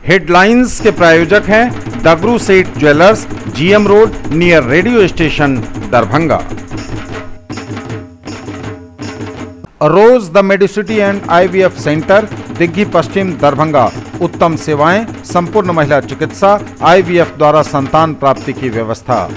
Headlines के प्रायोजक हैं Dagru Seth jewellers, GM road, near radio station, Darbhanga. Rose the Medicity and IVF centre, Digghi Paschim, Darbhanga. उत्तम सेवाएं, संपूर्ण महिला चिकित्सा, IVF द्वारा संतान प्राप्ति की व्यवस्था।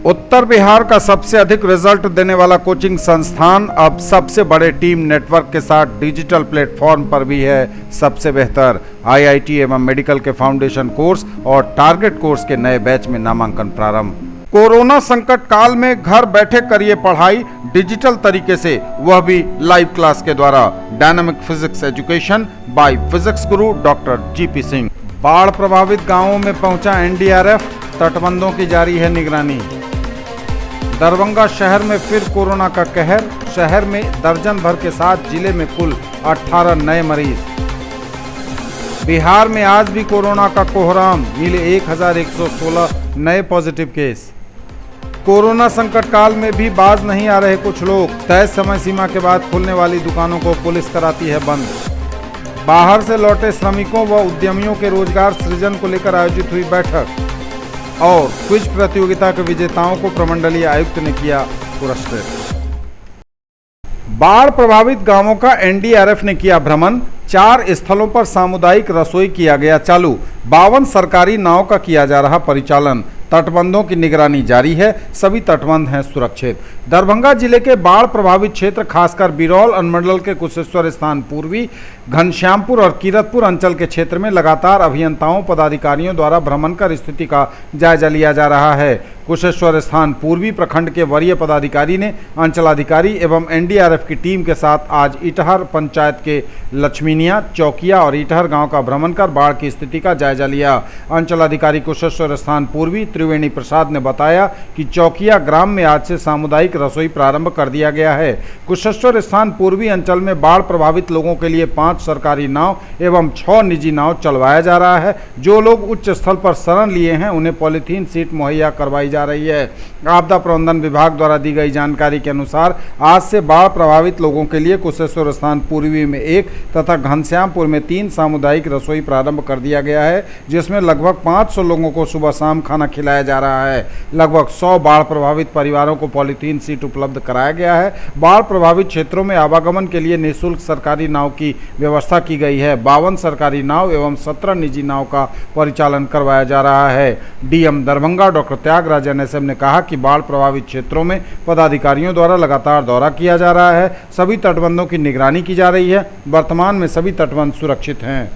उत्तर बिहार का सबसे अधिक रिजल्ट देने वाला कोचिंग संस्थान अब सबसे बड़े टीम नेटवर्क के साथ डिजिटल प्लेटफॉर्म पर भी है सबसे बेहतर। IIT एवं मेडिकल के फाउंडेशन कोर्स और टारगेट कोर्स के नए बैच में नामांकन प्रारंभ। कोरोना संकट काल में घर बैठे करिए पढ़ाई डिजिटल तरीके से, वह भी लाइव क्लास के द्वारा। Dynamic physics education by physics Guru doctor GP Singh. बाढ़ प्रभावित गांवों में पहुंचा NDRF, तटबंधों की जारी है निगरानी। दरभंगा शहर में फिर कोरोना का कहर, शहर में दर्जन भर के साथ जिले में कुल 18 नए मरीज। बिहार में आज भी कोरोना का कोहराम, मिले 1116 नए पॉजिटिव केस। कोरोना संकट काल में भी बाज नहीं आ रहे कुछ लोग, तय समय सीमा के बाद खुलने वाली दुकानों को पुलिस कराती है बंद। बाहर से लौटे श्रमिकों व उद्यमियों के रोजगार सृजन को लेकर आयोजित हुई बैठक और क्विज प्रतियोगिता के विजेताओं को प्रमंडलीय आयुक्त ने किया पुरस्कृत। बाढ़ प्रभावित गांवों का NDRF ने किया भ्रमण, 4 स्थलों पर सामुदायिक रसोई किया गया चालू, 52 सरकारी नाव का किया जा रहा परिचालन। तटबंधों की निगरानी जारी है, सभी तटबंध हैं सुरक्षित। दरभंगा जिले के बाढ़ प्रभावित क्षेत्र खासकर बिरौल अनुमंडल के कुशेश्वर स्थान, पूर्वी घनश्यामपुर और कीरतपुर अंचल के क्षेत्र में लगातार अभियंताओं पदाधिकारियों द्वारा भ्रमण कर स्थिति का जायजा लिया जा रहा है। कुशेश्वर स्थान पूर्वी प्रखंड के वरीय पदाधिकारी ने अंचलाधिकारी एवं NDRF की टीम के साथ आज इटहर पंचायत के लक्ष्मीनिया, चौकिया और इटहर गांव का भ्रमण कर बाढ़ की स्थिति का जायजा लिया। अंचलाधिकारी कुशेश्वर स्थान पूर्वी त्रिवेणी प्रसाद ने बताया कि चौकिया ग्राम में आज से सामुदायिक रसोई प्रारंभ कर दिया गया है। कुशेश्वर स्थान पूर्वी अंचल में बाढ़ प्रभावित लोगों के लिए 5 सरकारी नाव एवं 6 निजी नाव चलवाया जा रहा है। जो लोग उच्च स्थल पर शरण लिए हैं उन्हें पॉलीथीन सीट मुहैया करवाई जा रही है। आपदा प्रबंधन विभाग द्वारा दी गई जानकारी के अनुसार आज से बाढ़ प्रभावित लोगों के लिए कुशेश्वर स्थान पूर्वी में 1 तथा घनश्यामपुर में 3 सामुदायिक रसोई प्रारंभ कर दिया गया है, जिसमें लगभग 500 लोगों को सुबह शाम खाना खिलाया जा रहा है। लगभग 100 बाढ़ प्रभावित परिवारों को पॉलीथीन सीट उपलब्ध कराया गया है। बाढ़ प्रभावित क्षेत्रों में आवागमन के लिए निःशुल्क सरकारी नाव की व्यवस्था की गई है। 52 सरकारी नाव एवं 17 निजी नाव का परिचालन करवाया जा रहा है। DM Darbhanga doctor Tyagraj NSM ने कहा कि बाढ़ प्रभावित क्षेत्रों में पदाधिकारियों द्वारा लगातार दौरा किया जा रहा है, सभी तटबंधों की निगरानी की जा रही है। वर्तमान में सभी तटबंध सुरक्षित हैं।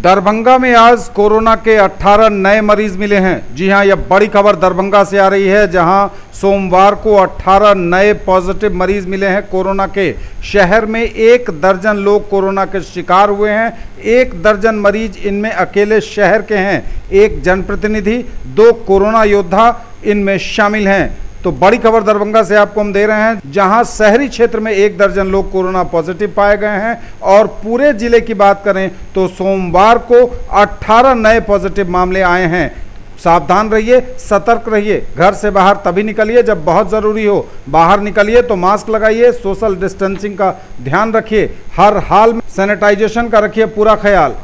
दरभंगा में आज कोरोना के 18 नए मरीज मिले हैं। जी हां, यह बड़ी खबर दरभंगा से आ रही है, जहां सोमवार को 18 नए पॉजिटिव मरीज मिले हैं कोरोना के। शहर में 1 दर्जन लोग कोरोना के शिकार हुए हैं। 1 दर्जन मरीज इनमें अकेले शहर के हैं। 1 जनप्रतिनिधि, 2 कोरोना योद्धा इनमें शामिल हैं। तो बड़ी खबर दरभंगा से आपको हम दे रहे हैं, जहां शहरी क्षेत्र में 1 दर्जन लोग कोरोना पॉजिटिव पाए गए हैं और पूरे जिले की बात करें तो सोमवार को 18 नए पॉजिटिव मामले आए हैं। सावधान रहिए, सतर्क रहिए, घर से बाहर तभी निकलिए जब बहुत ज़रूरी हो। बाहर निकलिए तो मास्क लगाइए, सोशल डिस्टेंसिंग का ध्यान रखिए, हर हाल में सैनिटाइजेशन का रखिए पूरा ख्याल।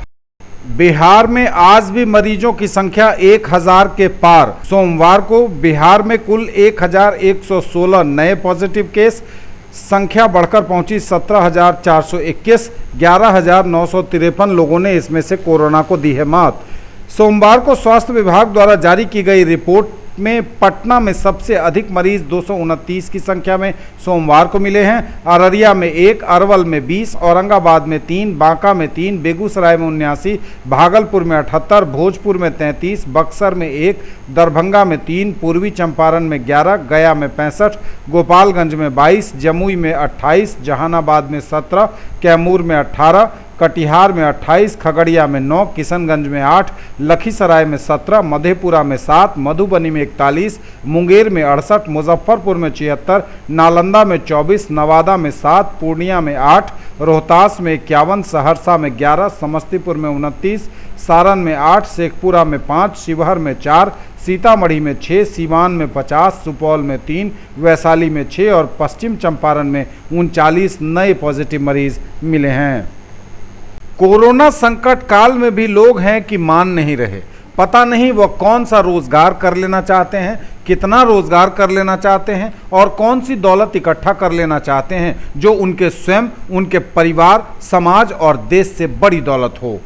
बिहार में आज भी मरीजों की संख्या 1000 के पार। सोमवार को बिहार में कुल 1116 नए पॉजिटिव केस, संख्या बढ़कर पहुंची 17,421। 11,953 लोगों ने इसमें से कोरोना को दी है मात। सोमवार को स्वास्थ्य विभाग द्वारा जारी की गई रिपोर्ट में पटना में सबसे अधिक मरीज 229 की संख्या में सोमवार को मिले हैं। अररिया में 1, अरवल में 20, औरंगाबाद में 3, बांका में 3, बेगूसराय में 79, भागलपुर में 78, भोजपुर में 33, बक्सर में 1, दरभंगा में 3, पूर्वी चंपारण में 11, गया में 65, गोपालगंज में 22, जमुई में 28, जहानाबाद में 17, कैमूर में 18, कटिहार में 28, खगड़िया में 9, किशनगंज में 8, लखीसराय में 17, मधेपुरा में 7, मधुबनी में 41, मुंगेर में 68, मुजफ्फरपुर में 76, नालंदा में 24, नवादा में 7, पूर्णिया में 8, रोहतास में 51, सहरसा में 11, समस्तीपुर में 29, सारण में 8, शेखपुरा में 5, शिवहर में 4, सीतामढ़ी में 6, सीवान में 50, सुपौल में 3, वैशाली में 6 और पश्चिम चंपारण में 39 नए पॉजिटिव मरीज मिले हैं। कोरोना संकट काल में भी लोग हैं कि मान नहीं रहे। पता नहीं वह कौन सा रोजगार कर लेना चाहते हैं, कितना रोजगार कर लेना चाहते हैं और कौन सी दौलत इकट्ठा कर लेना चाहते हैं जो उनके स्वयं, उनके परिवार, समाज और देश से बड़ी दौलत हो।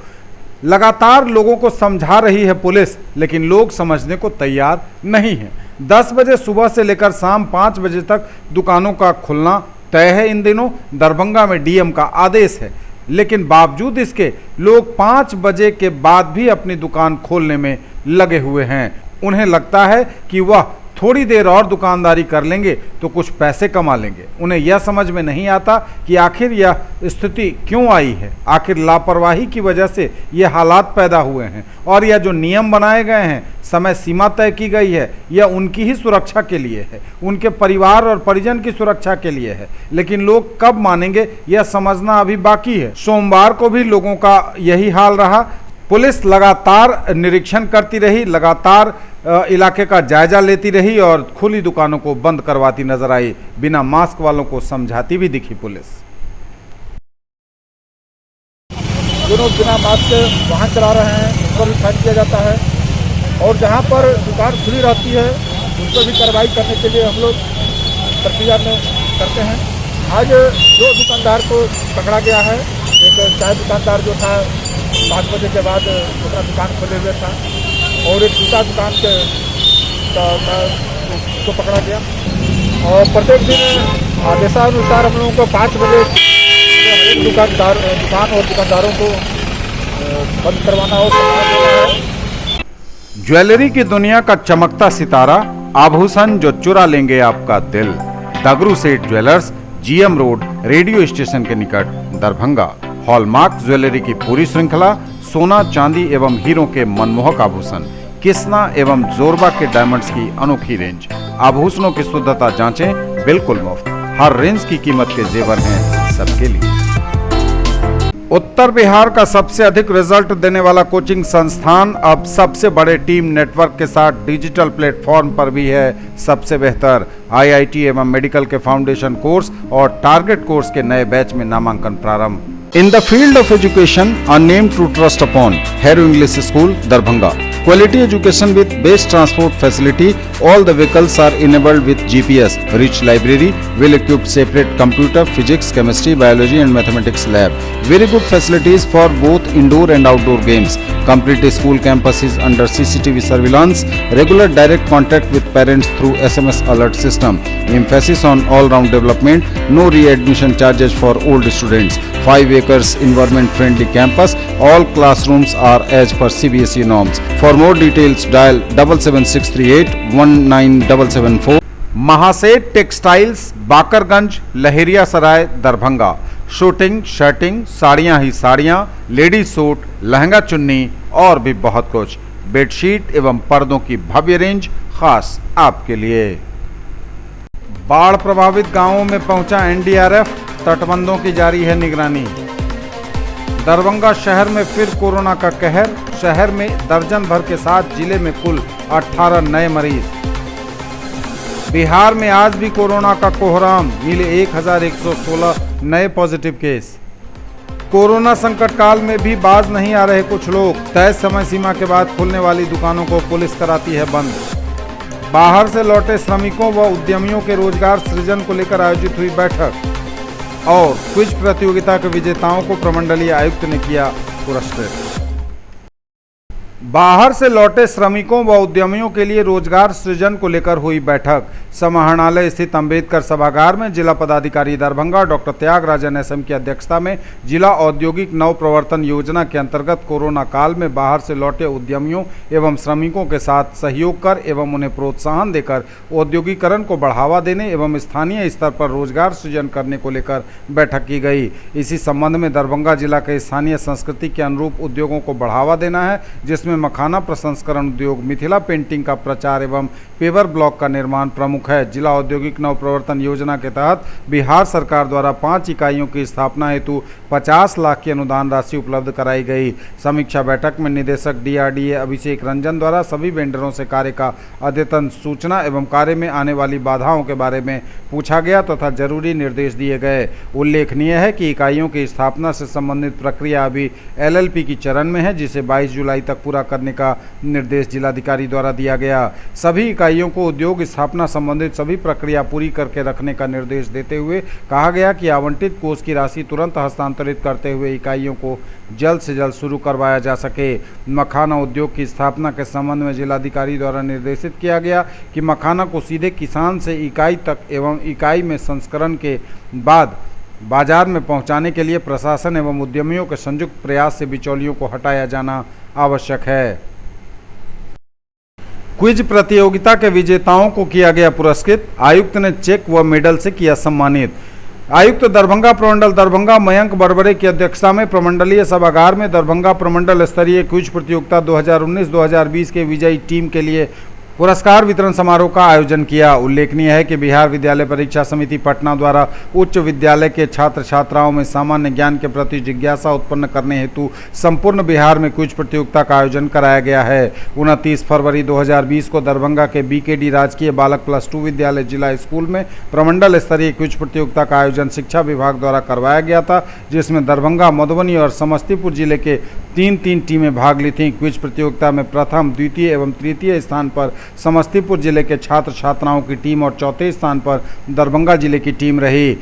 लगातार लोगों को समझा रही है पुलिस, लेकिन लोग समझने को तैयार नहीं हैं। 10 बजे सुबह से लेकर शाम 5 बजे तक दुकानों का खुलना तय है। इन दिनों दरभंगा में डीएम का आदेश है, लेकिन बावजूद इसके लोग 5 बजे के बाद भी अपनी दुकान खोलने में लगे हुए हैं। उन्हें लगता है कि वह थोड़ी देर और दुकानदारी कर लेंगे तो कुछ पैसे कमा लेंगे। उन्हें यह समझ में नहीं आता कि आखिर यह स्थिति क्यों आई है। आखिर लापरवाही की वजह से ये हालात पैदा हुए हैं और यह जो नियम बनाए गए हैं, समय सीमा तय की गई है, यह उनकी ही सुरक्षा के लिए है, उनके परिवार और परिजन की सुरक्षा के लिए है। लेकिन लोग कब मानेंगे, यह समझना अभी बाकी है। सोमवार को भी लोगों का यही हाल रहा। पुलिस लगातार निरीक्षण करती रही, लगातार इलाके का जायजा लेती रही और खुली दुकानों को बंद करवाती नजर आई। बिना मास्क वालों को समझाती भी दिखी पुलिस। जो लोग बिना मास्क के वाहन चला रहे हैं उन पर भी फाइन किया जाता है और जहां पर दुकान खुली रहती है उन पर भी कार्रवाई करने के लिए हम लोग प्रक्रिया में करते हैं। आज 2 दुकानदार को पकड़ा गया है। एक चाय दुकानदार जो था 5 बजे के बाद दूसरा दुकान खोले हुए था और एक जूता दुकान को पकड़ा गया। और प्रत्येक दिन आदेशानुसार हम लोगों को 5 बजे हर एक दुकान और दुकानदारों को बंद करवाना हो। ज्वेलरी की दुनिया का चमकता सितारा, आभूषण जो चुरा लेंगे आपका दिल। दगरू Seth jewellers, GM road, radio station के निकट, दरभंगा। हॉलमार्क ज्वेलरी की पूरी श्रृंखला, सोना, चांदी एवं हीरों के मनमोहक आभूषण, किस्ना एवं जोरबा के डायमंड्स की अनोखी रेंज। आभूषणों की शुद्धता जांचें, बिल्कुल मुफ्त। हर रेंज की कीमत के जेवर हैं सबके लिए। उत्तर बिहार का सबसे अधिक रिजल्ट देने वाला कोचिंग संस्थान अब सबसे बड़े टीम नेटवर्क के साथ डिजिटल प्लेटफॉर्म पर भी है सबसे बेहतर। आईआईटी एवं मेडिकल के फाउंडेशन कोर्स और टारगेट कोर्स के नए बैच में नामांकन प्रारंभ। In the field of education, a name to trust upon, Hero English School, Darbhanga. Quality education with best transport facility. All the vehicles are enabled with GPS. Rich library, well-equipped separate computer, physics, chemistry, biology and mathematics lab. Very good facilities for both indoor and outdoor games. Complete school campus is under CCTV surveillance. Regular direct contact with parents through SMS alert system. Emphasis on all-round development. No re-admission charges for old students. 5 acres environment-friendly campus. All classrooms are as per CBSE norms. For more details, dial 77638 19774. Mahaseth textiles, Bakarganj, Laheria Sarai, Darbhanga. Shooting, shirting, साड़ियाँ ही साड़ियाँ, ladies suit, lehenga चुन्नी और भी बहुत कुछ। Bedsheet एवं पर्दों की भव्य रेंज खास आपके लिए। बाढ़ प्रभावित गांवों में पहुंचा एनडीआरएफ, तटबंधों की जारी है निगरानी। दरभंगा शहर में फिर कोरोना का कहर। शहर में दर्जन भर के साथ जिले में कुल 18 नए मरीज। बिहार में आज भी कोरोना का कोहराम, मिले 1116 नए पॉजिटिव केस। कोरोना संकट काल में भी बाज नहीं आ रहे कुछ लोग। तय समय सीमा के बाद खुलने वाली दुकानों को पुलिस कराती है बंद। बाहर से लौटे श्रमिकों व उद्यमियों के रोजगार सृजन को लेकर आयोजित हुई बैठक और क्विज प्रतियोगिता के विजेताओं को प्रमंडलीय आयुक्त ने किया पुरस्कृत। बाहर से लौटे श्रमिकों व उद्यमियों के लिए रोजगार सृजन को लेकर हुई बैठक समाहरणालय स्थित अंबेडकर सभागार में जिला पदाधिकारी दरभंगा डॉक्टर त्यागराजन एसएम की अध्यक्षता में जिला औद्योगिक नव प्रवर्तन योजना के अंतर्गत कोरोना काल में बाहर से लौटे उद्यमियों एवं श्रमिकों के साथ सहयोग कर एवं उन्हें प्रोत्साहन देकर औद्योगिकरण को बढ़ावा देने एवं स्थानीय स्तर पर रोजगार सृजन करने को लेकर बैठक की गई। इसी संबंध में दरभंगा जिला के स्थानीय संस्कृति के अनुरूप उद्योगों को बढ़ावा देना है, जिसमें जिसमें मखाना प्रसंस्करण उद्योग, मिथिला पेंटिंग का प्रचार एवं पेवर ब्लॉक का निर्माण प्रमुख है। जिला औद्योगिक नवप्रवर्तन योजना के तहत बिहार सरकार द्वारा 5 इकाइयों की स्थापना हेतु 50 लाख की अनुदान राशि उपलब्ध कराई गई। समीक्षा बैठक में निदेशक DRDA अभिषेक रंजन द्वारा सभी वेंडरों से कार्य का अद्यतन सूचना एवं कार्य में आने वाली बाधाओं के बारे में पूछा गया तथा जरूरी निर्देश दिए गए। उल्लेखनीय है कि इकाइयों की स्थापना से संबंधित प्रक्रिया अभी LLP की चरण में है, जिसे 22 जुलाई तक पूरा करने का निर्देश जिलाधिकारी द्वारा दिया गया। सभी इकाइयों को उद्योग स्थापना संबंधित सभी प्रक्रिया पूरी करके रखने का निर्देश देते हुए कहा गया कि आवंटित कोष की राशि तुरंत हस्तांतरित करते हुए इकाइयों को जल्द से जल्द शुरू करवाया जा सके। मखाना उद्योग की स्थापना के संबंध में जिलाधिकारी द्वारा निर्देशित किया गया कि मखाना को सीधे किसान से इकाई तक एवं इकाई में संस्करण के बाद बाजार में पहुंचाने के लिए प्रशासन एवं उद्यमियों के संयुक्त प्रयास से बिचौलियों को हटाया जाना आवश्यक है। क्विज प्रतियोगिता के विजेताओं को किया गया पुरस्कृत। आयुक्त ने चेक व मेडल से किया सम्मानित। आयुक्त दरभंगा प्रमंडल दरभंगा मयंक बरबरे की अध्यक्षता में प्रमंडलीय सभागार में दरभंगा प्रमंडल स्तरीय क्विज प्रतियोगिता 2019-2020 के विजयी टीम के लिए पुरस्कार वितरण समारोह का आयोजन किया। उल्लेखनीय है कि बिहार विद्यालय परीक्षा समिति पटना द्वारा उच्च विद्यालय के छात्र छात्राओं में सामान्य ज्ञान के प्रति जिज्ञासा उत्पन्न करने हेतु संपूर्ण बिहार में क्विज प्रतियोगिता का आयोजन कराया गया है। 29 फरवरी 2020 को दरभंगा के BKD राजकीय बालक +2 विद्यालय जिला स्कूल में प्रमंडल स्तरीय क्विज प्रतियोगिता का आयोजन शिक्षा विभाग द्वारा करवाया गया था, जिसमें दरभंगा, मधुबनी और समस्तीपुर जिले के 3 टीमें भाग ली थीं। क्विज प्रतियोगिता में प्रथम, द्वितीय एवं तृतीय स्थान पर समस्तीपुर जिले के छात्र छात्राओं की टीम और चौथे स्थान पर दरभंगा जिले की टीम रही।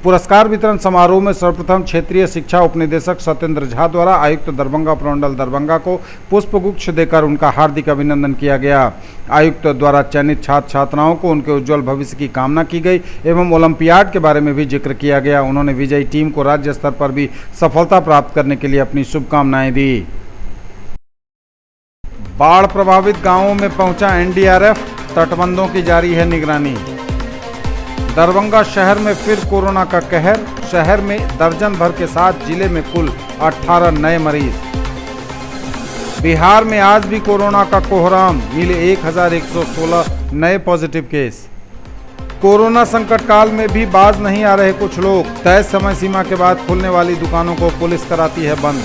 पुरस्कार वितरण समारोह में सर्वप्रथम क्षेत्रीय शिक्षा उपनिदेशक सत्येंद्र झा द्वारा आयुक्त दरभंगा प्रमंडल दरभंगा को पुष्पगुच्छ देकर उनका हार्दिक अभिनंदन किया गया। आयुक्त द्वारा चयनित छात्र छात्राओं को उनके उज्जवल भविष्य की कामना की गई एवं ओलंपियाड के बारे में भी जिक्र किया गया। उन्होंने विजयी टीम को राज्य स्तर पर भी सफलता प्राप्त करने के लिए अपनी शुभकामनाएं दी। बाढ़ प्रभावित गांवों में पहुंचा NDRF, तटबंधों की जारी है निगरानी। दरभंगा शहर में फिर कोरोना का कहर। शहर में दर्जन भर के साथ जिले में कुल 18 नए मरीज। बिहार में आज भी कोरोना का कोहराम, मिले 1116 नए पॉजिटिव केस। कोरोना संकट काल में भी बाज नहीं आ रहे कुछ लोग। तय समय सीमा के बाद खुलने वाली दुकानों को पुलिस कराती है बंद।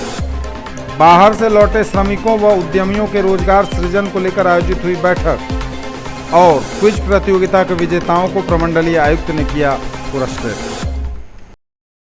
बाहर से लौटे श्रमिकों व उद्यमियों के रोजगार सृजन को लेकर आयोजित हुई बैठक और क्विज प्रतियोगिता के विजेताओं को प्रमंडलीय आयुक्त ने किया पुरस्कृत।